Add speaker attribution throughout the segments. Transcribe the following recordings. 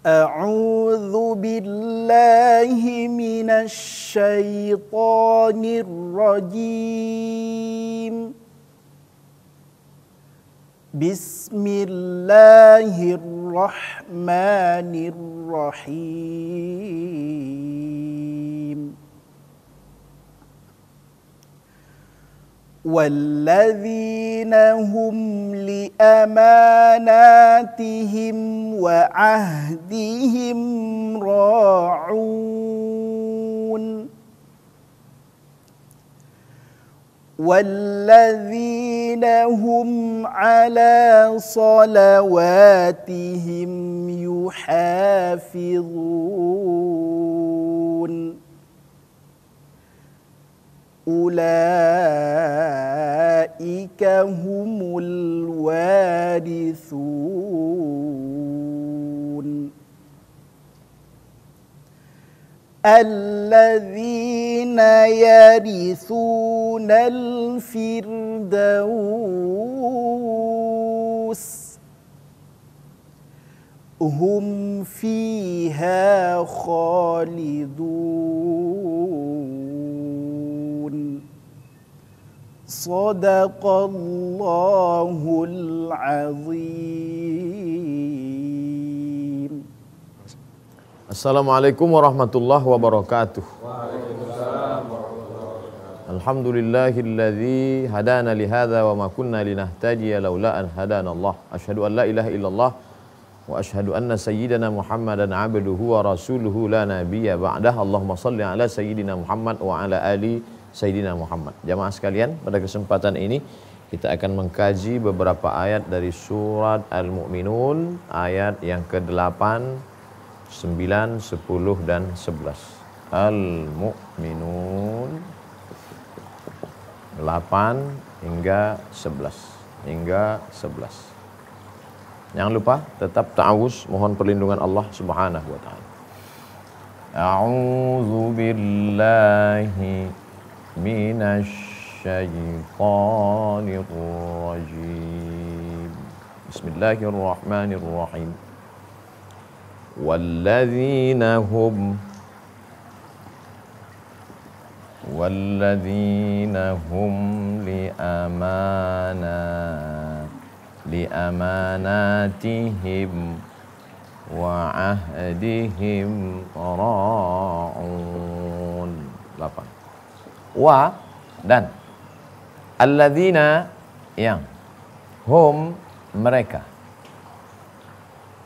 Speaker 1: أعوذ بالله من الشيطان الرجيم بسم الله الرحمن الرحيم والذين هم لأماناتهم وعهدهم راعون والذين هم على صلواتهم يحافظون أولئك هم الوارثون الذين يرثون الفردوس هم فيها خالدون صدق الله العظيم.
Speaker 2: Assalamualaikum warahmatullahi wabarakatuh. Alhamdulillahilladzi hadana lihadza wa ma kunna linahtadiya laula an hadana Allah. Asyhadu an la ilaha illallah wa asyhadu anna sayyidana Muhammadan abduhu wa rasuluhu la nabiyya ba'dah. Allahumma shalli ala sayyidina Muhammad wa ala ali sayyidina Muhammad. Jamaah sekalian, pada kesempatan ini kita akan mengkaji beberapa ayat dari surat Al-Mu'minun, ayat yang ke-8, 9, 10 dan 11. Al-Mu'minun 8 hingga 11. Jangan lupa tetap ta'awuz, mohon perlindungan Allah Subhanahu wa taala. A'udzu billahi minasy syaitonir rajim. Bismillahirrahmanirrahim. Walladzina hum liamanatihim wa ahdihim ra'un. 8. Wa dan alladzina yang hum mereka.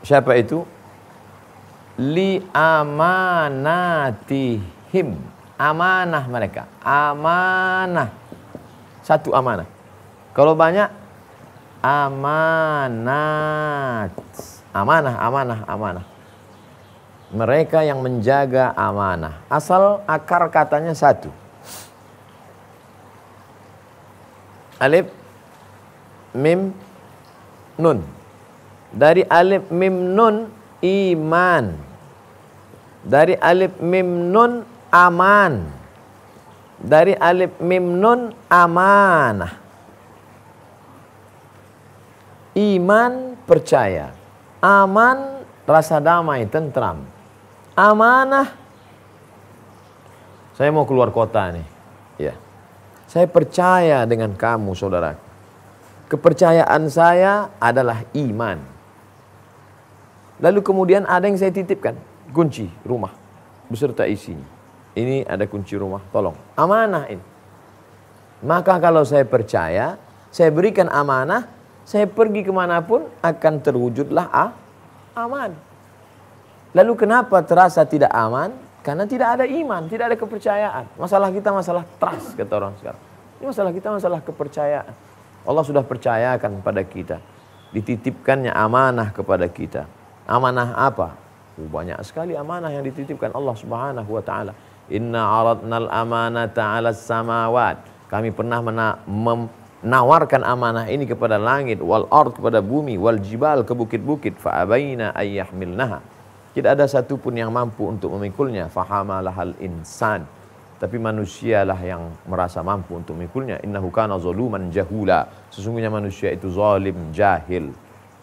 Speaker 2: Siapa itu? Li amanatihim, amanah mereka, amanah, satu amanah. Kalau banyak amanat, amanah. Mereka yang menjaga amanah. Asal akar katanya satu. Alif mim nun. Dari alif mim nun iman. Dari alif mim nun aman. Dari alif mim nun amanah. Iman percaya. Aman rasa damai, tentram. Amanah. Saya mau keluar kota nih. Ya. Saya percaya dengan kamu, saudara. Kepercayaan saya adalah iman. Lalu kemudian ada yang saya titipkan, kunci rumah beserta isinya. Ini ada kunci rumah, tolong. Amanah ini. Maka kalau saya percaya, saya berikan amanah, saya pergi kemanapun akan terwujudlah aman. Lalu kenapa terasa tidak aman? Karena tidak ada iman, tidak ada kepercayaan. Masalah kita masalah trust, kata orang sekarang. Ini masalah kita masalah kepercayaan. Allah sudah percayakan pada kita. Dititipkannya amanah kepada kita. Amanah apa? Banyak sekali amanah yang dititipkan Allah Subhanahu wa taala. Inna aradnal amanata 'alas samawat. Kami pernah menawarkan amanah ini kepada langit, wal ard kepada bumi, wal jibal ke bukit-bukit, fa abaina ayyahmilnaha. Tidak ada satupun yang mampu untuk memikulnya. Fahamalahal insan. Tapi manusialah yang merasa mampu untuk memikulnya. Innahu kana zaluman jahula. Sesungguhnya manusia itu zalim, jahil.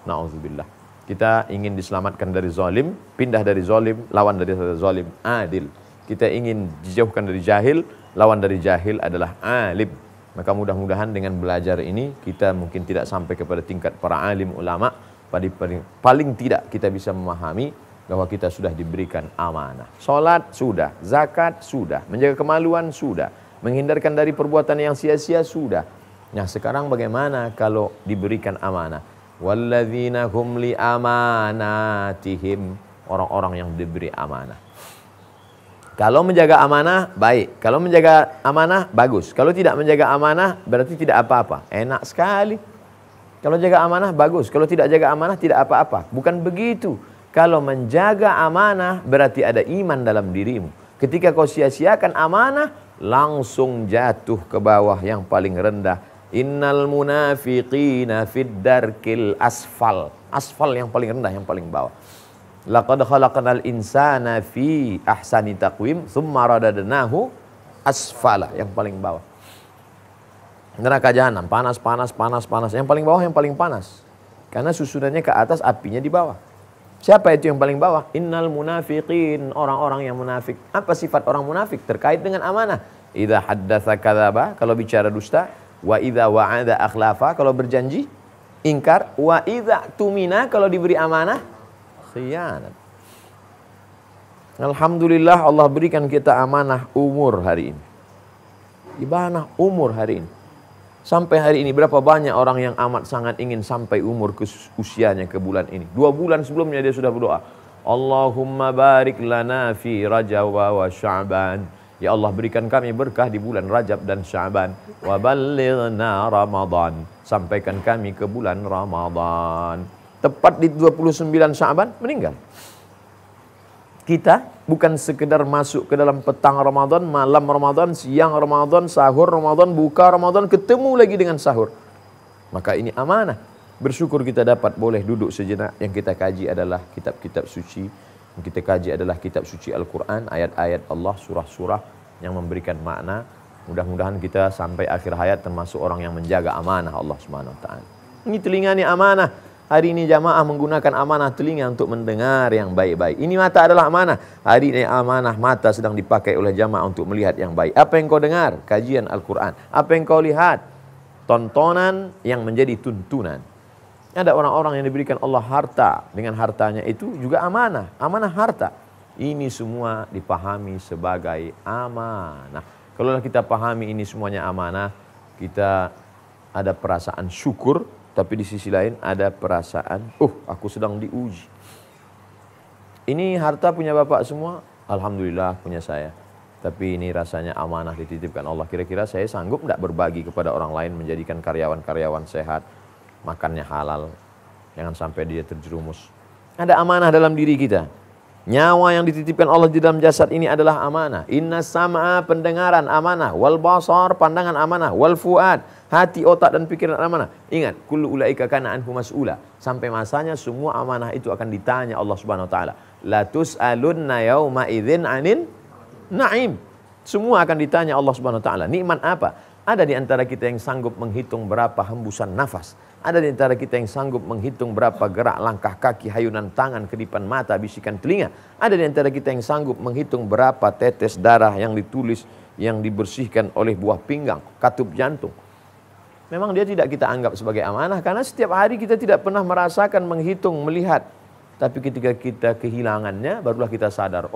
Speaker 2: Na'udzubillah. Kita ingin diselamatkan dari zalim, pindah dari zalim, lawan dari zalim, adil. Kita ingin dijauhkan dari jahil, lawan dari jahil adalah alim. Maka mudah-mudahan dengan belajar ini kita mungkin tidak sampai kepada tingkat para alim ulama, paling tidak kita bisa memahami bahwa kita sudah diberikan amanah. Salat sudah, zakat sudah, menjaga kemaluan sudah, menghindarkan dari perbuatan yang sia-sia sudah. Nah, sekarang bagaimana kalau diberikan amanah? Walladzina hum li amanatihim, orang-orang yang diberi amanah. Kalau menjaga amanah, baik. Kalau menjaga amanah, bagus. Kalau tidak menjaga amanah, berarti tidak apa-apa. Enak sekali. Kalau jaga amanah, bagus. Kalau tidak jaga amanah, tidak apa-apa. Bukan begitu. Kalau menjaga amanah, berarti ada iman dalam dirimu. Ketika kau sia-siakan amanah, langsung jatuh ke bawah yang paling rendah. Innal munafiqina fid darkil asfal. Asfal yang paling rendah, yang paling bawah. Laqad khalaqnal insana fi ahsani taqwim tsumma radadnahu asfala, yang paling bawah. Neraka jahanam panas, panas, panas, panas. Yang paling bawah yang paling panas. Karena susunannya ke atas, apinya di bawah. Siapa itu yang paling bawah? Innal munafiqin, orang-orang yang munafik. Apa sifat orang munafik? Terkait dengan amanah. Idza haddatsa kadzaba, kalau bicara dusta. Wa idza wa'ada akhlafa, kalau berjanji ingkar. Wa idza tumina, kalau diberi amanah khianat. Alhamdulillah Allah berikan kita amanah umur hari ini. Amanah umur hari ini. Sampai hari ini berapa banyak orang yang amat sangat ingin sampai umur ke usianya ke bulan ini. 2 bulan sebelumnya dia sudah berdoa. Allahumma barik lana fi Rajab wa Sya'ban. Ya Allah, berikan kami berkah di bulan Rajab dan Sya'ban. Wa ballighna Ramadan. Sampaikan kami ke bulan Ramadan. Tepat di 29 Sya'ban meninggal. Kita bukan sekedar masuk ke dalam petang Ramadan, malam Ramadan, siang Ramadan, sahur Ramadan, buka Ramadan, ketemu lagi dengan sahur. Maka ini amanah. Bersyukur kita dapat boleh duduk sejenak. Yang kita kaji adalah kitab-kitab suci. Yang kita kaji adalah kitab suci Al-Quran, ayat-ayat Allah, surah-surah yang memberikan makna. Mudah-mudahan kita sampai akhir hayat termasuk orang yang menjaga amanah Allah Subhanahu wa taala. Ini telinga ini amanah. Hari ini jamaah menggunakan amanah telinga untuk mendengar yang baik-baik. Ini mata adalah amanah. Hari ini amanah mata sedang dipakai oleh jamaah untuk melihat yang baik. Apa yang kau dengar? Kajian Al-Quran. Apa yang kau lihat? Tontonan yang menjadi tuntunan. Ada orang-orang yang diberikan Allah harta. Dengan hartanya itu juga amanah. Amanah harta. Ini semua dipahami sebagai amanah. Kalau kita pahami ini semuanya amanah, kita ada perasaan syukur. Tapi di sisi lain ada perasaan, aku sedang diuji. Ini harta punya bapak semua? Alhamdulillah punya saya. Tapi ini rasanya amanah dititipkan Allah. Kira-kira saya sanggup tidak berbagi kepada orang lain, menjadikan karyawan-karyawan sehat, makannya halal. Jangan sampai dia terjerumus. Ada amanah dalam diri kita. Nyawa yang dititipkan Allah di dalam jasad ini adalah amanah. Inna sam'a, pendengaran amanah. Wal basar, pandangan amanah. Wal fuad, hati, otak dan pikiran amanah. Ingat, kullu ulaika kana anhu mas'ula. Sampai masanya semua amanah itu akan ditanya Allah Subhanahu wa taala. La tus'alunna yauma idzin 'anin na'im. Semua akan ditanya Allah Subhanahu wa taala. Nikmat apa? Ada di antara kita yang sanggup menghitung berapa hembusan nafas. Ada di antara kita yang sanggup menghitung berapa gerak langkah kaki, hayunan tangan, kedipan mata, bisikan telinga. Ada di antara kita yang sanggup menghitung berapa tetes darah yang ditulis, yang dibersihkan oleh buah pinggang, katup jantung. Memang dia tidak kita anggap sebagai amanah karena setiap hari kita tidak pernah merasakan, menghitung, melihat. Tapi ketika kita kehilangannya, barulah kita sadar,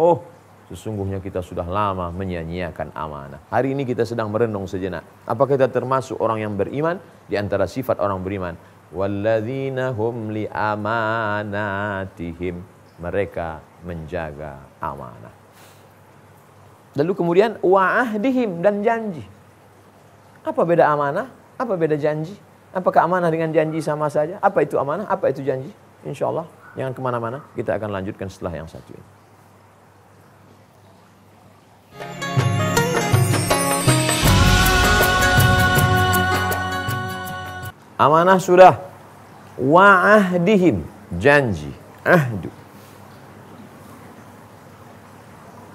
Speaker 2: sesungguhnya kita sudah lama menyia-nyiakan amanah. Hari ini kita sedang merenung sejenak. Apakah kita termasuk orang yang beriman? Di antara sifat orang beriman, walladzina hum li amanatihim, mereka menjaga amanah. Lalu kemudian wa'ahdihim, dan janji. Apa beda amanah? Apa beda janji? Apakah amanah dengan janji sama saja? Apa itu amanah? Apa itu janji? Insyaallah jangan kemana-mana. Kita akan lanjutkan setelah yang satu ini. Amanah sudah. Wa'ahdihim, janji. Ahdu.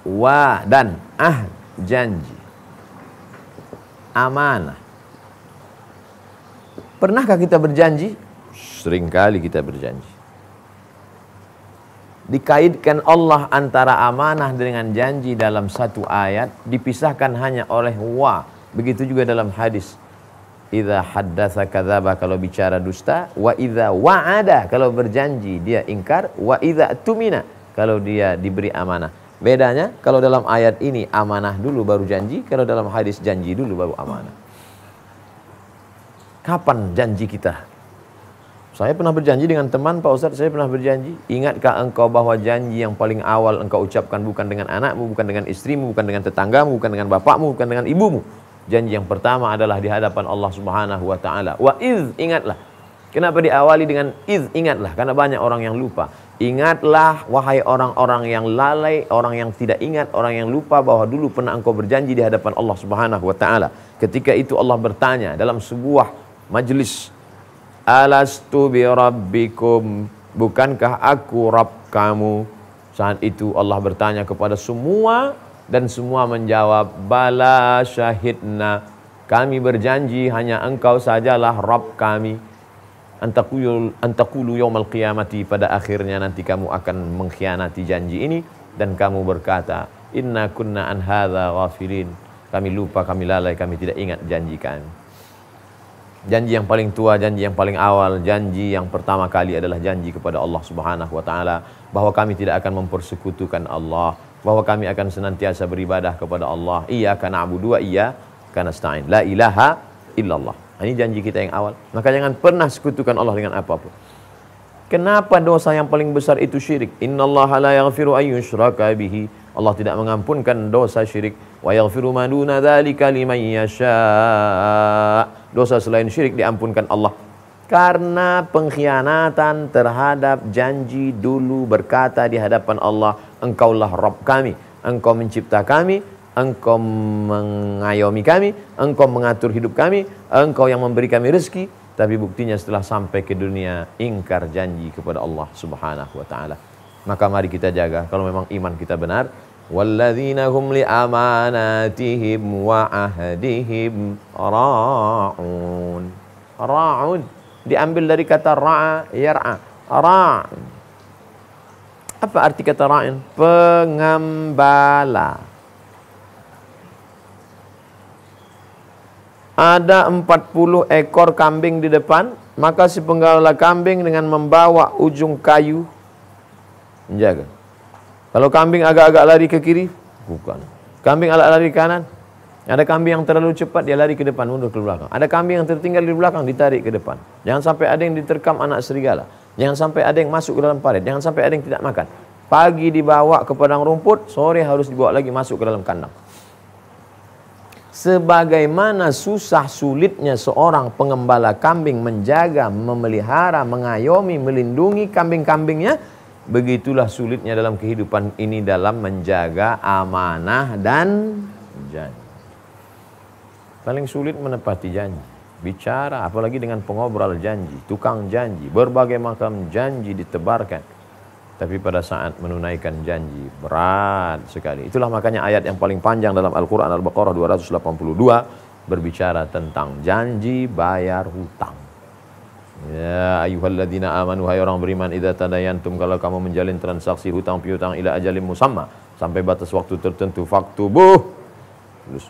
Speaker 2: Wa dan ahd, janji. Amanah. Pernahkah kita berjanji? Seringkali kita berjanji. dikaitkan Allah antara amanah dengan janji dalam satu ayat, dipisahkan hanya oleh wa. Begitu juga dalam hadis. Idza haddatsa kadzaba, kalau bicara dusta, wa idza wa'ada, kalau berjanji dia ingkar, wa idza tumina, kalau dia diberi amanah. Bedanya kalau dalam ayat ini amanah dulu baru janji, kalau dalam hadis janji dulu baru amanah. Kapan janji kita? Saya pernah berjanji dengan teman, Pak Ustadz, saya pernah berjanji. Ingatkah engkau bahwa janji yang paling awal engkau ucapkan bukan dengan anakmu, bukan dengan istrimu, bukan dengan tetanggamu, bukan dengan bapakmu, bukan dengan ibumu. Janji yang pertama adalah di hadapan Allah Subhanahu wa taala. Wa iz, ingatlah. Kenapa diawali dengan iz? Ingatlah, karena banyak orang yang lupa. Ingatlah wahai orang-orang yang lalai, orang yang tidak ingat, orang yang lupa bahwa dulu pernah engkau berjanji di hadapan Allah Subhanahu wa taala. Ketika itu Allah bertanya dalam sebuah majelis, alastu bi rabbikum, bukankah aku Rabb kamu? Saat itu Allah bertanya kepada semua, dan semua menjawab, bala syahidna, kami berjanji, hanya engkau sajalah Rabb kami. Antakulu yaumal qiyamati, pada akhirnya nanti kamu akan mengkhianati janji ini, dan kamu berkata, inna kunna an hadza ghafilin, kami lupa, kami lalai, kami tidak ingat janji kami. Janji yang paling tua, janji yang paling awal, janji yang pertama kali adalah janji kepada Allah Subhanahu wa taala bahwa kami tidak akan mempersekutukan Allah, bahwa kami akan senantiasa beribadah kepada Allah. Iyyaka na'budu wa iyyaka nasta'in. La ilaha illallah. Ini janji kita yang awal. Maka jangan pernah sekutukan Allah dengan apapun. Kenapa dosa yang paling besar itu syirik? Innallaha la yaghfiru an yushraka bihi. Allah tidak mengampunkan dosa syirik. Wa yaghfiru ma duna dzalika liman yasha. Dosa selain syirik diampunkan Allah. Karena pengkhianatan terhadap janji dulu, berkata di hadapan Allah, engkaulah Rabb kami, engkau mencipta kami, engkau mengayomi kami, engkau mengatur hidup kami, engkau yang memberi kami rezeki. Tapi buktinya setelah sampai ke dunia, ingkar janji kepada Allah Subhanahu wa taala. Maka mari kita jaga, kalau memang iman kita benar, walladzina hum li amanatihim wa ahdihim ra'un. Ra'un diambil dari kata ra'a, yar'a. Ra'. Apa arti kata ra'in? Pengembala. Ada 40 ekor kambing di depan, maka si penggembala kambing dengan membawa ujung kayu menjaga. Kalau kambing agak-agak lari ke kiri, bukan. Kambing agak lari ke kanan. Ada kambing yang terlalu cepat, dia lari ke depan, mundur ke belakang. Ada kambing yang tertinggal di belakang, ditarik ke depan. Jangan sampai ada yang diterkam anak serigala. Jangan sampai ada yang masuk ke dalam parit. Jangan sampai ada yang tidak makan. Pagi dibawa ke padang rumput, sore harus dibawa lagi masuk ke dalam kandang. Sebagaimana susah sulitnya seorang pengembala kambing menjaga, memelihara, mengayomi, melindungi kambing-kambingnya, begitulah sulitnya dalam kehidupan ini dalam menjaga amanah dan janji. Paling sulit menepati janji. Bicara, apalagi dengan pengobrol janji, tukang janji, berbagai macam janji ditebarkan. Tapi pada saat menunaikan janji, berat sekali. Itulah makanya ayat yang paling panjang dalam Al-Quran Al-Baqarah 282 berbicara tentang janji bayar hutang. Ya ayyuhalladzina amanu, hai orang beriman, idza tadayantum, kalau kamu menjalin transaksi hutang piutang ila ajalin musamma, sampai batas waktu tertentu, faktubuh,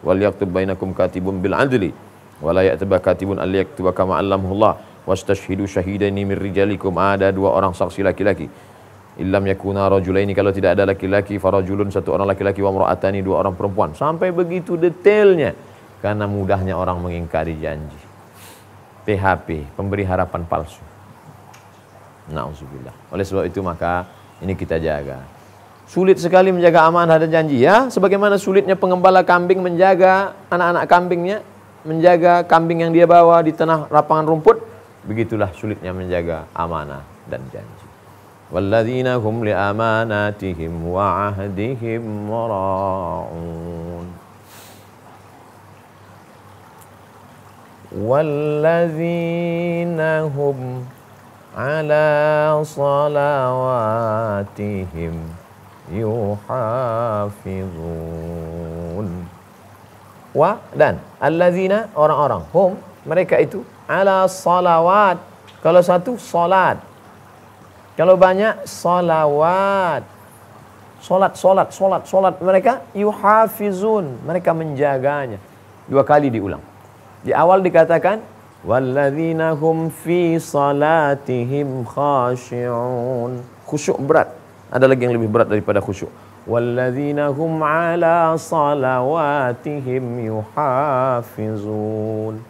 Speaker 2: wal yaktub bainakum katibun bil adli wa la ya'taba katibun al yaktuba kama allamahullah wastashhidu syahidaini min rijalikum, ada dua orang saksi laki-laki. Illam yakuna rajulaini, kalau tidak ada laki-laki, farajulun, satu orang laki-laki, wa imra'atani, dua orang perempuan. Sampai begitu detailnya karena mudahnya orang mengingkari janji. PHP, pemberi harapan palsu. Na'udzubillah. Oleh sebab itu maka ini kita jaga. Sulit sekali menjaga amanah dan janji, ya. Sebagaimana sulitnya pengembala kambing menjaga anak-anak kambingnya, menjaga kambing yang dia bawa di tengah lapangan rumput, begitulah sulitnya menjaga amanah dan janji. Walladzina hum li amanatihim wa ahdihim ra'un. Walladzina hum ala salawatihim yuhafizun. Wa, dan allazina, orang-orang, hum, mereka itu, ala salawat, kalau satu salat, Kalau banyak, salawat. Solat. Mereka yuhafizun. Mereka menjaganya. 2 kali diulang. Di awal dikatakan, walladzina hum fi salatihim khashi'un. Khusyuk berat. Ada lagi yang lebih berat daripada khusyuk. Walladzina hum ala salawatihim yuhafizun.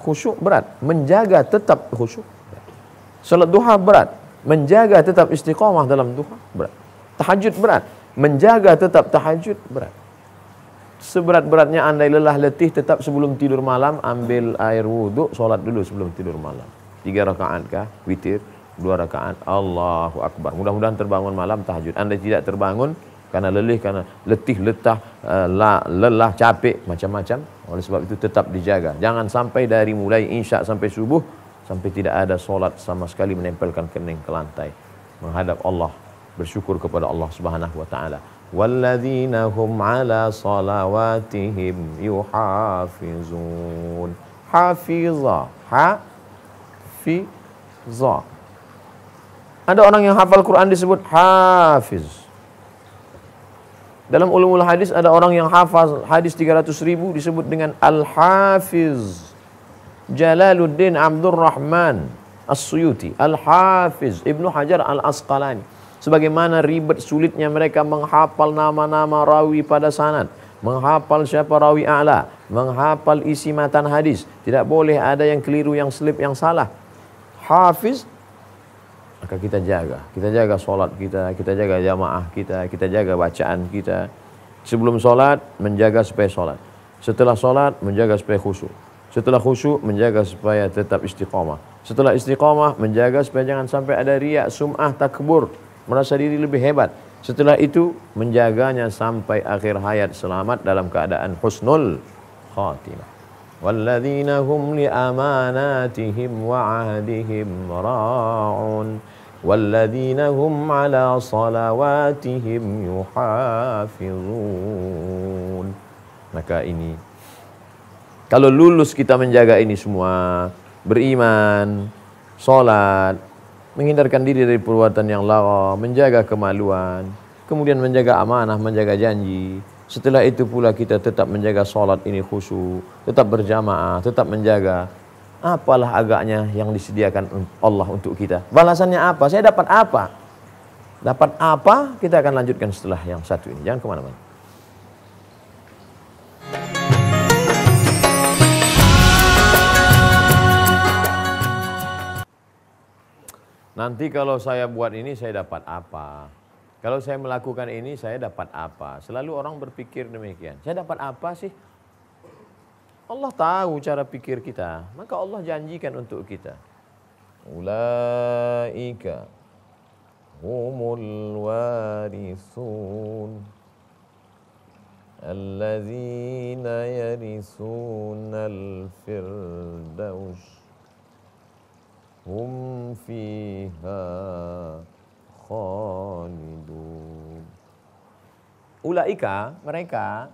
Speaker 2: Khusyuk berat. Menjaga tetap khusyuk. Salat duha berat. Menjaga tetap istiqamah dalam duha berat. Tahajud berat. Menjaga tetap tahajud berat. Seberat-beratnya andai lelah letih, tetap sebelum tidur malam ambil air wudhu, solat dulu sebelum tidur malam. 3 rakaat kah? Witir. 2 rakaat. Allahu Akbar. Mudah-mudahan terbangun malam tahajud. Andai tidak terbangun karena letih, lelah, capek, macam-macam. Oleh sebab itu tetap dijaga. Jangan sampai dari mulai isya sampai subuh, sampai tidak ada solat sama sekali menempelkan kening ke lantai. Menghadap Allah. Bersyukur kepada Allah Subhanahu wa taala. Walladzina hum ala salawatihim yuhafizun. Hafiza. Hafiza. Ada orang yang hafal Quran disebut hafiz. Dalam ulumul hadis ada orang yang hafal hadis 300.000 disebut dengan al-hafiz. Jalaluddin Abdurrahman As-Suyuti. Al-Hafiz Ibnu Hajar Al-Asqalani. Sebagaimana ribet sulitnya mereka menghafal nama-nama rawi pada sanad, menghafal siapa rawi a'la, menghafal isi matan hadis. Tidak boleh ada yang keliru, yang selip, yang salah. Hafiz, maka kita jaga. Kita jaga solat kita jaga jamaah kita jaga bacaan kita. Sebelum solat, menjaga supaya solat. Setelah solat, menjaga supaya khusyuk. Setelah khusyuk, menjaga supaya tetap istiqamah. Setelah istiqamah, menjaga supaya jangan sampai ada riak, sum'ah, takbur. Merasa diri lebih hebat. Setelah itu menjaganya sampai akhir hayat selamat dalam keadaan husnul khatimah. Walladzina hum li amanatihim wa ahdihim ra'un. Walladzina hum ala salawatihim yuhafizun. Maka ini, kalau lulus kita menjaga ini semua, beriman, salat, menghindarkan diri dari perbuatan yang lara, menjaga kemaluan, kemudian menjaga amanah, menjaga janji. Setelah itu pula kita tetap menjaga solat ini khusyuk, tetap berjamaah, tetap menjaga. Apalah agaknya yang disediakan Allah untuk kita. Balasannya apa? Saya dapat apa? Dapat apa? Kita akan lanjutkan setelah yang satu ini. Jangan kemana-mana. Nanti kalau saya buat ini, saya dapat apa? Kalau saya melakukan ini, saya dapat apa? Selalu orang berpikir demikian. Saya dapat apa sih? Allah tahu cara pikir kita. Maka Allah janjikan untuk kita. Ulaika humul warisun. Alladzina yarisunal firdaus. Hum fiha khalidun. Ulaika, mereka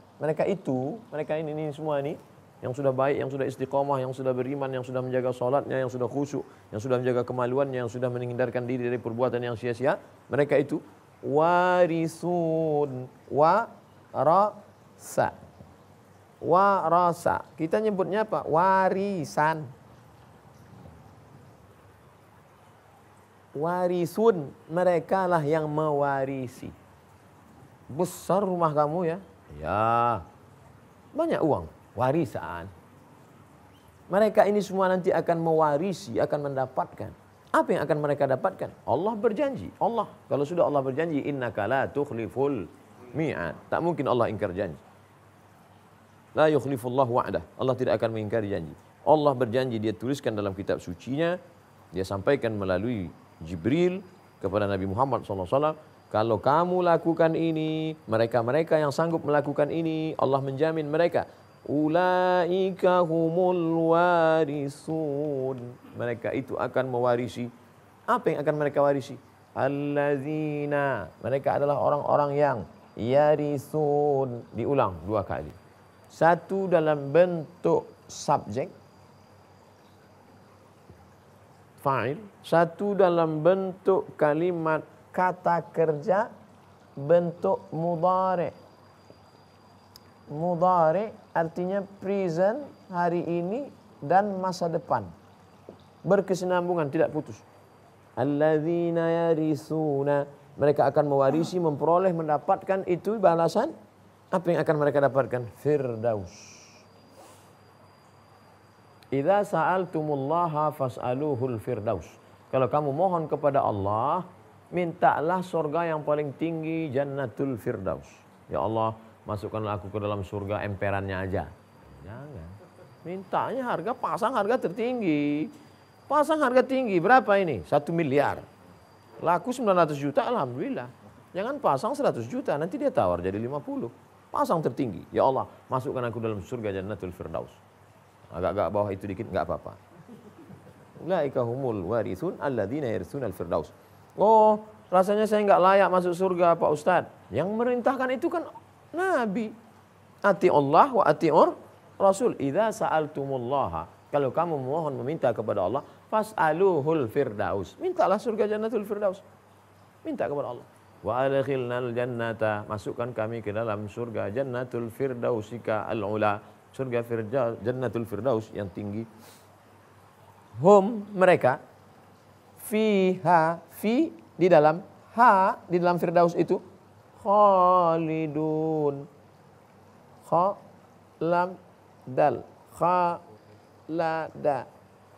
Speaker 2: ini semua ini yang sudah baik, yang sudah istiqamah, yang sudah beriman, yang sudah menjaga salatnya, yang sudah khusyuk, yang sudah menjaga kemaluannya, yang sudah menghindarkan diri dari perbuatan yang sia-sia. Mereka itu warisun, warasa. Kita nyebutnya apa? Warisan. Warisun, mereka lah yang mewarisi. Besar rumah kamu ya? Ya. Banyak uang, warisan. Mereka ini semua nanti akan mewarisi, akan mendapatkan. Apa yang akan mereka dapatkan? Allah berjanji. Allah, kalau sudah Allah berjanji, innaka la tukhliful mi'ad. Tak mungkin Allah ingkar janji. La yukhlifullahu wa'dah. Allah tidak akan mengingkari janji. Allah berjanji, dia tuliskan dalam kitab sucinya, dia sampaikan melalui Jibril kepada Nabi Muhammad SAW, kalau kamu lakukan ini, mereka-mereka yang sanggup melakukan ini, Allah menjamin mereka. Ulaika humul warisun. Mereka itu akan mewarisi. Apa yang akan mereka warisi? Allazina. Mereka adalah orang-orang yang yarisun. Diulang 2 kali. Satu dalam bentuk subjek, fa'il, satu dalam bentuk kalimat kata kerja bentuk mudhari. Mudhari artinya present, hari ini dan masa depan. Berkesinambungan, tidak putus. Alladzina yarithuna, mereka akan mewarisi, memperoleh, mendapatkan itu balasan. Apa yang akan mereka dapatkan? Firdaus. Idza sa'altumullaha fas'aluhul firdaus. Kalau kamu mohon kepada Allah, mintalah surga yang paling tinggi, jannatul firdaus. Ya Allah, masukkanlah aku ke dalam surga emperannya aja. Jangan. Mintanya harga, pasang harga tertinggi. Pasang harga tinggi, berapa ini? 1 miliar. Laku 900 juta, alhamdulillah. Jangan pasang 100 juta, nanti dia tawar jadi 50. Pasang tertinggi. Ya Allah, masukkan aku dalam surga jannatul firdaus. Agak-agak bawah itu dikit enggak apa-apa. Ulaika humul warithun alladzina yarithunal firdaus. Oh, rasanya saya enggak layak masuk surga Pak Ustadz. Yang merintahkan itu kan Nabi. Ati Allah wa ati'ur Rasul. Idza sa'altumullaha, kalau kamu mohon meminta kepada Allah, fas'aluhul firdaus. Mintalah surga jannatul firdaus. Minta kepada Allah. Wa adkhilnal jannata, masukkan kami ke dalam surga jannatul firdausika al-ula. Surga jannatul firdaus yang tinggi. Hum, mereka, fiha, fi di dalam, ha di dalam firdaus itu, khalidun. Kha lam dal, khalada,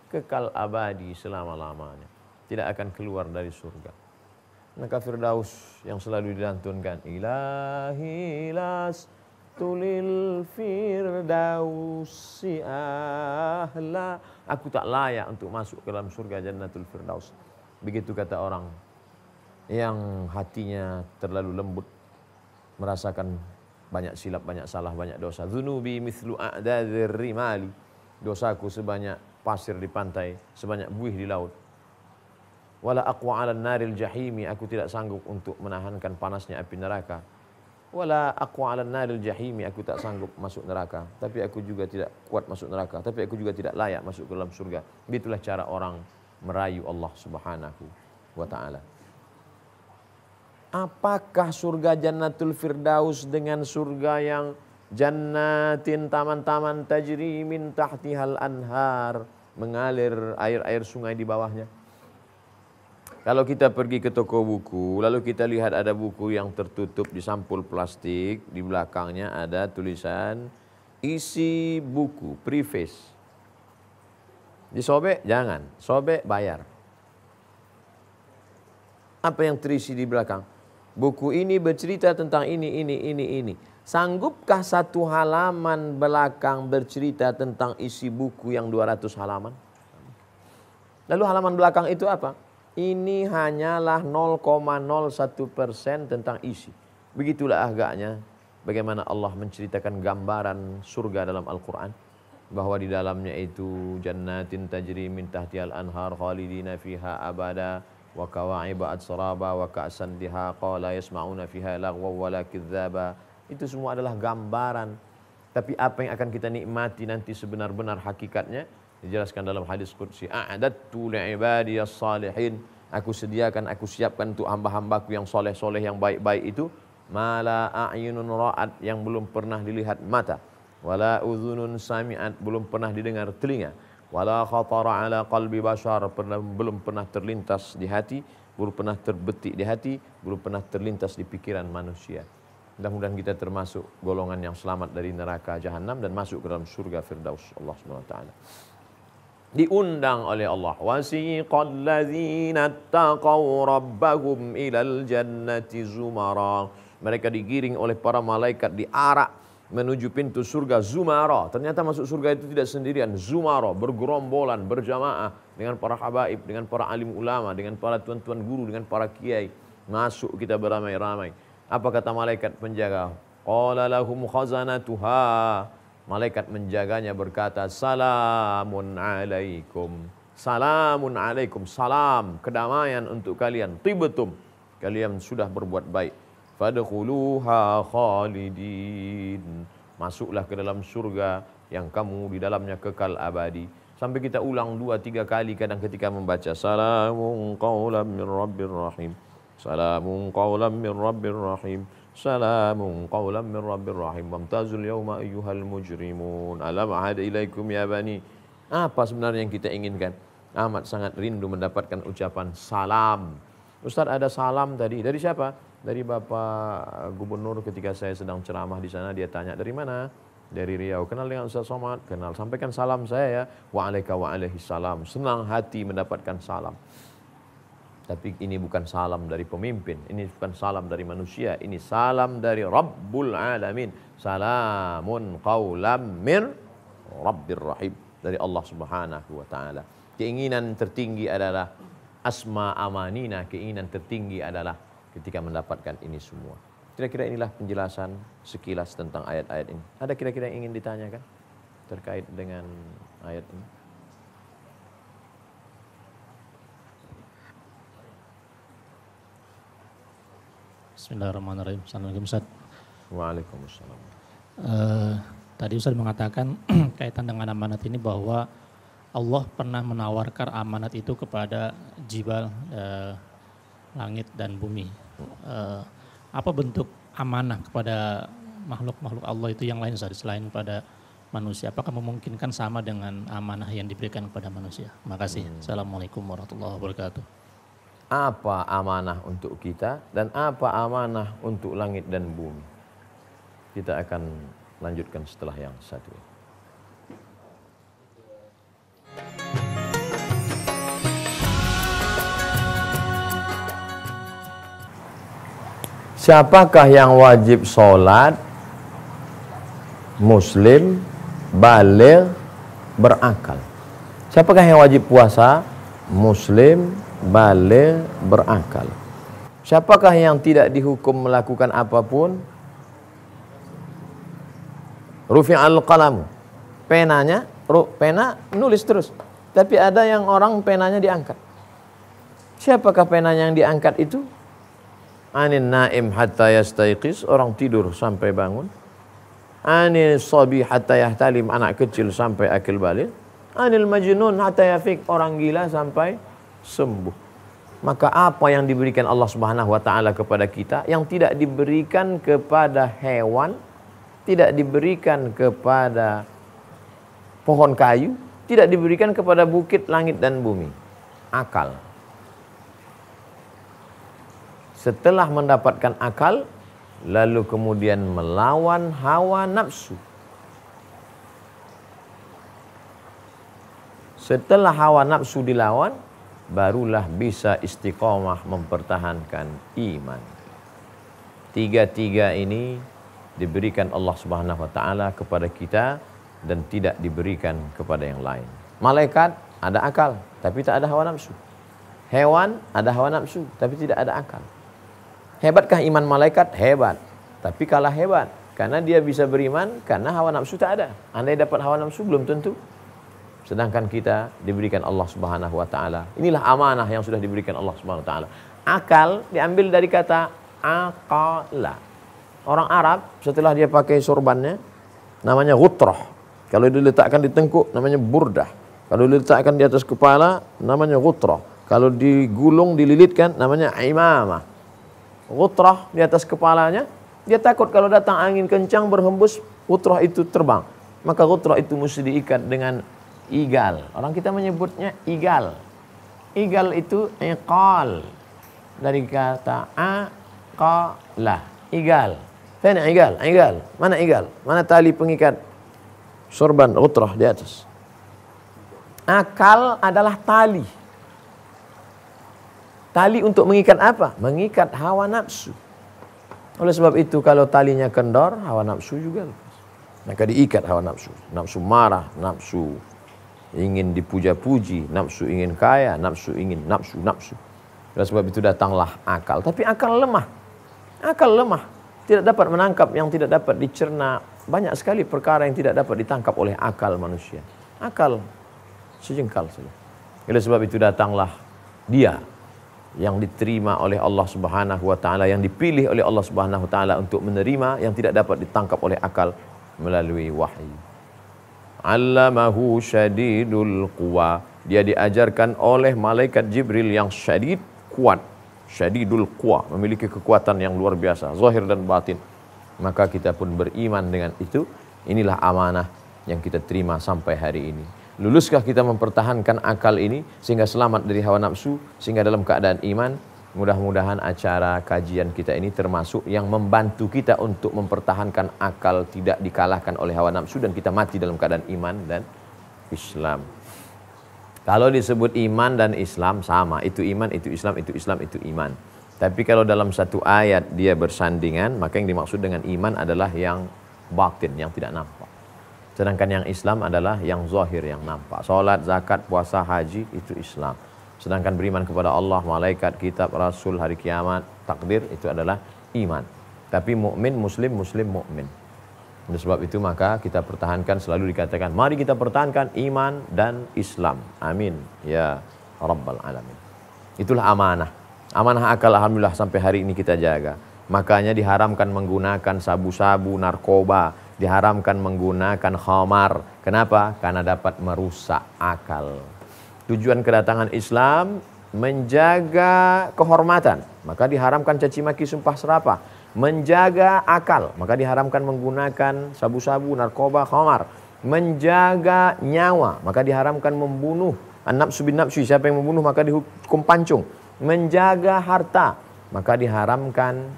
Speaker 2: kekal abadi selama-lamanya. Tidak akan keluar dari surga. Maka firdaus yang selalu dilantunkan, ilahi las tulil firdausi ahla, aku tak layak untuk masuk ke dalam surga jannatul firdaus. Begitu kata orang yang hatinya terlalu lembut, merasakan banyak silap, banyak salah, banyak dosa. Dzunubi mithlu a'dadzir rimali, dosaku sebanyak pasir di pantai, sebanyak buih di laut. Wala aqwa 'alan naril jahimi, aku tidak sanggup untuk menahankan panasnya api neraka. Wala aqwa 'alan naril jahimi, aku tak sanggup masuk neraka, tapi aku juga tidak kuat masuk neraka, tapi aku juga tidak layak masuk ke dalam surga. Itulah cara orang merayu Allah Subhanahu wa taala. Apakah surga jannatul firdaus dengan surga yang jannatin, taman-taman tajri min tahtihal anhar, mengalir air-air sungai di bawahnya? Kalau kita pergi ke toko buku, lalu kita lihat ada buku yang tertutup di sampul plastik, di belakangnya ada tulisan isi buku, preface. Disobek? Jangan. Sobek, bayar. Apa yang terisi di belakang? Buku ini bercerita tentang ini. Sanggupkah satu halaman belakang bercerita tentang isi buku yang 200 halaman? Lalu halaman belakang itu apa? Ini hanyalah 0,01% tentang isi. Begitulah agaknya bagaimana Allah menceritakan gambaran surga dalam Al-Quran. Bahwa di dalamnya itu jannatin tajri min tahtihal anhar khalidina fiha abada wa kawa'iba atsraba wa ka'san dihaqa la yasma'una fiha lagwa wala kidzaba. Itu semua adalah gambaran. Tapi apa yang akan kita nikmati nanti sebenar-benar hakikatnya dijelaskan dalam hadis qudsi, a'adattu li'ibadiyas salihin, aku sediakan, aku siapkan untuk hamba-hambaku yang soleh-soleh, yang baik-baik itu, mala a'yunun ra'at, yang belum pernah dilihat mata, wala udhunun sami'at, belum pernah didengar telinga, wala khatara ala qalbi bashar, belum pernah terlintas di hati, belum pernah terbetik di hati, belum pernah terlintas di pikiran manusia. Mudah-mudahan kita termasuk golongan yang selamat dari neraka jahanam dan masuk ke dalam surga firdaus Allah Subhanahu wa taala. Diundang oleh Allah, wasiqal ladzina taqaw rabbahum ilal jannati zumara, mereka digiring oleh para malaikat, diarak menuju pintu surga zumara. Ternyata masuk surga itu tidak sendirian, zumara, bergerombolan, berjamaah dengan para habaib, dengan para alim ulama, dengan para tuan-tuan guru, dengan para kiai. Masuk kita beramai-ramai. Apa kata malaikat penjaga? Qala lahum khazanatuha, malaikat menjaganya berkata, salamun alaikum, salamun alaikum, salam, kedamaian untuk kalian, tibtum, kalian sudah berbuat baik, fadkhuluha khalidin, masuklah ke dalam surga yang kamu di dalamnya kekal abadi. Sampai kita ulang 2-3 kali kadang ketika membaca. Salamun qawlan min rabbir rahim. Salamun qawlan min rabbir rahim. Salamun qawlan min rabbir rahim. Wamtazul yawma ayyuhal mujrimun. Alam ahad ilaikum ya bani. Apa sebenarnya yang kita inginkan? Amat sangat rindu mendapatkan ucapan salam. Ustaz, ada salam tadi. Dari siapa? Dari Bapak Gubernur ketika saya sedang ceramah di sana. Dia tanya, dari mana? Dari Riau. Kenal dengan Ustaz Somad? Kenal. Sampaikan salam saya ya. Wa'alaika wa'alaihi salam. Senang hati mendapatkan salam. Tapi ini bukan salam dari pemimpin. Ini bukan salam dari manusia. Ini salam dari Rabbul Alamin. Salamun qawlam min Rabbir Rahim. Dari Allah Subhanahu wa ta'ala. Keinginan tertinggi adalah asma amanina. Keinginan tertinggi adalah ketika mendapatkan ini semua. Kira-kira inilah penjelasan sekilas tentang ayat-ayat ini. Ada kira-kira yang ingin ditanyakan terkait dengan ayat ini?
Speaker 3: Bismillahirrahmanirrahim. Assalamualaikum Ustaz.
Speaker 2: Waalaikumsalam.
Speaker 3: Tadi Ustaz mengatakan kaitan dengan amanat ini bahwa Allah pernah menawarkan amanat itu kepada jibal, langit dan bumi. Apa bentuk amanah kepada makhluk-makhluk Allah itu yang lain selain pada manusia? Apakah memungkinkan sama dengan amanah yang diberikan kepada manusia? Makasih. Assalamualaikum warahmatullahi wabarakatuh.
Speaker 2: Apa amanah untuk kita dan apa amanah untuk langit dan bumi? Kita akan lanjutkan setelah yang satu. Siapakah yang wajib sholat? Muslim, baligh, berakal. Siapakah yang wajib puasa? Muslim, baligh, berakal. Siapakah yang tidak dihukum melakukan apapun? Rufi'al qalam. Penanya, pena nulis terus. Tapi ada yang orang penanya diangkat. Siapakah penanya yang diangkat itu? Anin naim hatta yastayqis, orang tidur sampai bangun. Anil sabi hatta yahtalim, anak kecil sampai akil balik. Anil majnun hatta yafiq, orang gila sampai sembuh. Maka apa yang diberikan Allah Subhanahu wa taala kepada kita yang tidak diberikan kepada hewan, tidak diberikan kepada pohon kayu, tidak diberikan kepada bukit, langit dan bumi. Akal. Setelah mendapatkan akal, lalu kemudian melawan hawa nafsu. Setelah hawa nafsu dilawan, barulah bisa istiqomah mempertahankan iman. Tiga-tiga ini diberikan Allah Subhanahu wa taala kepada kita dan tidak diberikan kepada yang lain. Malaikat ada akal, tapi tak ada hawa nafsu. Hewan ada hawa nafsu, tapi tidak ada akal. Hebatkah iman malaikat? Hebat. Tapi kalah hebat. Karena dia bisa beriman, karena hawa nafsu tak ada. Andai dapat hawa nafsu, belum tentu. Sedangkan kita diberikan Allah Subhanahu wa ta'ala. Inilah amanah yang sudah diberikan Allah Subhanahu wa ta'ala. Akal diambil dari kata aqala. Orang Arab, setelah dia pakai sorbannya, namanya ghutrah. Kalau diletakkan di tengkuk, namanya burdah. Kalau diletakkan di atas kepala, namanya ghutrah. Kalau digulung, dililitkan, namanya imamah. Ghutrah di atas kepalanya, dia takut kalau datang angin kencang berhembus, ghutrah itu terbang. Maka ghutrah itu mesti diikat dengan igal. Orang kita menyebutnya igal. Igal itu iqal. Dari kata aqala. Igal. Mana igal? Igal. Mana igal? Mana tali pengikat sorban ghutrah di atas? Akal adalah tali. Tali untuk mengikat apa? Mengikat hawa nafsu. Oleh sebab itu kalau talinya kendor, hawa nafsu juga lepas. Maka diikat hawa nafsu. Nafsu marah, nafsu ingin dipuja-puji, nafsu ingin kaya, nafsu ingin nafsu. Oleh sebab itu datanglah akal. Tapi akal lemah. Akal lemah. Tidak dapat menangkap yang tidak dapat dicerna. Banyak sekali perkara yang tidak dapat ditangkap oleh akal manusia. Akal sejengkal saja. Oleh sebab itu datanglah dia yang diterima oleh Allah Subhanahu wa taala, yang dipilih oleh Allah Subhanahu wa taala untuk menerima yang tidak dapat ditangkap oleh akal melalui wahyu. 'allamahu syadidul quwa. Dia diajarkan oleh malaikat Jibril yang syadid, kuat. Syadidul quwa, memiliki kekuatan yang luar biasa, zahir dan batin. Maka kita pun beriman dengan itu. Inilah amanah yang kita terima sampai hari ini. Luluskah kita mempertahankan akal ini sehingga selamat dari hawa nafsu, sehingga dalam keadaan iman? Mudah-mudahan acara kajian kita ini termasuk yang membantu kita untuk mempertahankan akal tidak dikalahkan oleh hawa nafsu dan kita mati dalam keadaan iman dan Islam. Kalau disebut iman dan Islam sama, itu iman, itu Islam, itu Islam, itu iman. Tapi kalau dalam satu ayat dia bersandingan, maka yang dimaksud dengan iman adalah yang batin, yang tidak nampak. Sedangkan yang Islam adalah yang zahir, yang nampak. Salat, zakat, puasa, haji, itu Islam. Sedangkan beriman kepada Allah, malaikat, kitab, rasul, hari kiamat, takdir, itu adalah iman. Tapi mukmin, muslim, muslim, mukmin. Oleh sebab itu maka kita pertahankan, selalu dikatakan, mari kita pertahankan iman dan Islam. Amin. Ya Rabbal Alamin. Itulah amanah. Amanah akal alhamdulillah sampai hari ini kita jaga. Makanya diharamkan menggunakan sabu-sabu, narkoba. Diharamkan menggunakan khamar. Kenapa? Karena dapat merusak akal. Tujuan kedatangan Islam menjaga kehormatan, maka diharamkan caci maki, sumpah serapah. Menjaga akal, maka diharamkan menggunakan sabu-sabu, narkoba, khamar. Menjaga nyawa, maka diharamkan membunuh. An-nafsu bin nafsi, siapa yang membunuh maka dihukum pancung. Menjaga harta, maka diharamkan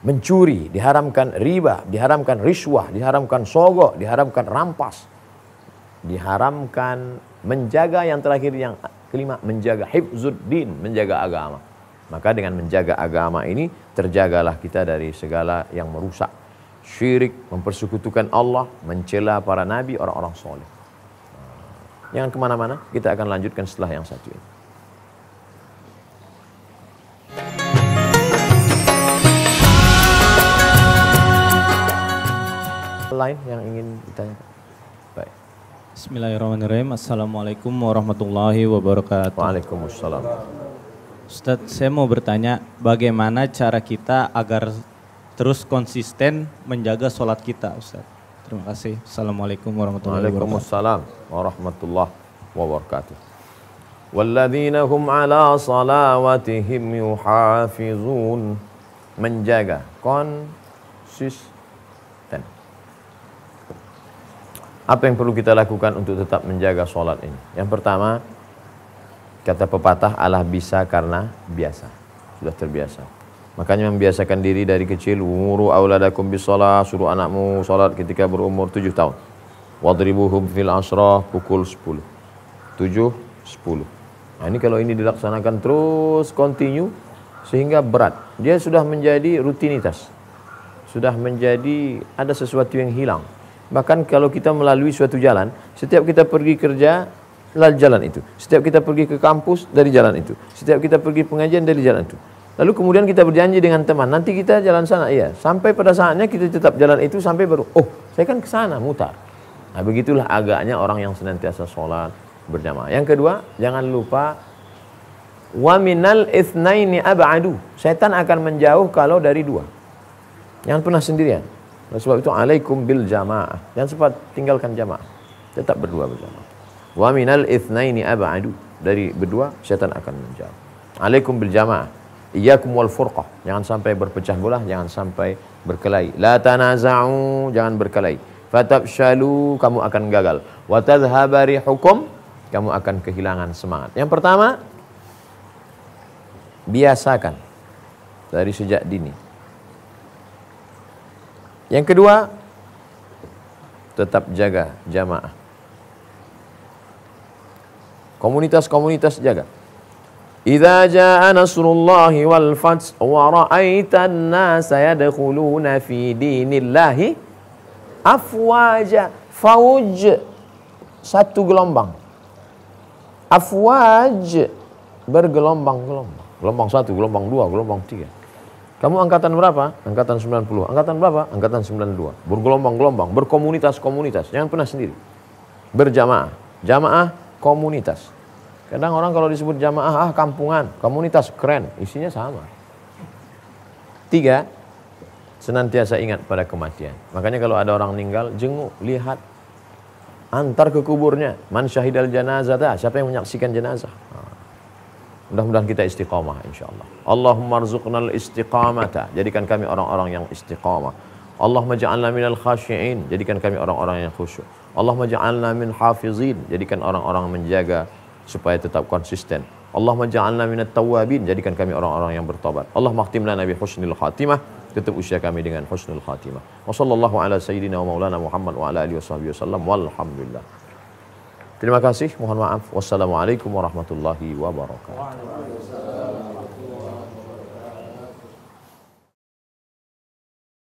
Speaker 2: mencuri, diharamkan riba, diharamkan riswah, diharamkan sogok, diharamkan rampas. Diharamkan menjaga yang terakhir, yang kelima, menjaga hifzuddin, menjaga agama. Maka dengan menjaga agama ini terjagalah kita dari segala yang merusak, syirik, mempersekutukan Allah, mencela para nabi, orang-orang soleh. Jangan kemana-mana, kita akan lanjutkan setelah yang satu ini. Lain yang ingin ditanyakan? Baik.
Speaker 3: Bismillahirrahmanirrahim. Assalamualaikum warahmatullahi wabarakatuh.
Speaker 2: Waalaikumsalam.
Speaker 3: Ustadz, saya mau bertanya bagaimana cara kita agar terus konsisten menjaga sholat kita, Ustadz. Terima kasih. Assalamualaikum warahmatullahi wabarakatuh.
Speaker 2: Waalaikumsalam warahmatullahi wabarakatuh. Walladzina hum ala salawatihim yuhafizun. Menjaga, konsisten. Apa yang perlu kita lakukan untuk tetap menjaga sholat ini? Yang pertama, kata pepatah, Allah bisa karena biasa. Sudah terbiasa. Makanya membiasakan diri dari kecil. Umuru auladakum bisalah, suruh anakmu sholat ketika berumur 7 tahun. Wadribuhum fil asrah, pukul 10. 7, 10. Nah ini kalau ini dilaksanakan terus, continue, sehingga berat. Dia sudah menjadi rutinitas. Sudah menjadi, ada sesuatu yang hilang. Bahkan kalau kita melalui suatu jalan, setiap kita pergi kerja, lalu jalan itu. Setiap kita pergi ke kampus, dari jalan itu. Setiap kita pergi pengajian, dari jalan itu. Lalu kemudian kita berjanji dengan teman, nanti kita jalan sana, iya. Sampai pada saatnya kita tetap jalan itu, sampai baru, oh saya kan ke sana, mutar. Nah begitulah agaknya orang yang senantiasa sholat berjamaah. Yang kedua, jangan lupa, wa minal itsnaini ab'adu. Setan akan menjauh kalau dari dua. Jangan pernah sendirian. Oleh sebab itu alaikum bil jamaah. Jangan sempat tinggalkan jamaah. Tetap berdua berjamaah. Wa minal itsnaini ab'adu. Dari berdua syaitan akan menjauh. Alaikum bil jamaah. Iyyakum wal furqah. Jangan sampai berpecah belah, jangan sampai berkelahi. La tanaza'u, jangan berkelahi. Fatabshalu, kamu akan gagal. Wa tadhhaba rihukum, kamu akan kehilangan semangat. Yang pertama, biasakan dari sejak dini. Yang kedua, tetap jaga jamaah. Komunitas-komunitas jaga. Idza jaa nasrullahi wal fath wa ra'aitan nasa yadkhuluna fi dinillahi afwaja. Fauj, satu gelombang. Afwaj, bergelombang-gelombang. Gelombang 1, gelombang 2, gelombang 3. Kamu angkatan berapa? Angkatan 90. Angkatan berapa? Angkatan 92. Bergelombang-gelombang, berkomunitas-komunitas. Jangan pernah sendiri. Berjamaah. Jamaah, komunitas. Kadang orang kalau disebut jamaah, kampungan. Komunitas, keren. Isinya sama. 3, senantiasa ingat pada kematian. Makanya kalau ada orang meninggal, jenguk, lihat, antar ke kuburnya. Man syahidal janazah, siapa yang menyaksikan jenazah. Mudah-mudahan kita istiqamah insyaallah. Allahumma rzuqnal istiqamata, jadikan kami orang-orang yang istiqamah. Allahumma ja'alna minal khashi'in, jadikan kami orang-orang yang khusyuk. Allahumma ja'alna min hafizin, jadikan orang-orang menjaga supaya tetap konsisten. Allahumma ja'alna minat tawwabin, jadikan kami orang-orang yang bertobat. Allahumma khtim lana bi husnil khatimah, tutup usia kami dengan husnul khatimah. Wa sallallahu ala sayyidina wa maulana Muhammad wa ala alihi wasallam walhamdulillah. Terima kasih, mohon maaf. Wassalamualaikum warahmatullahi wabarakatuh.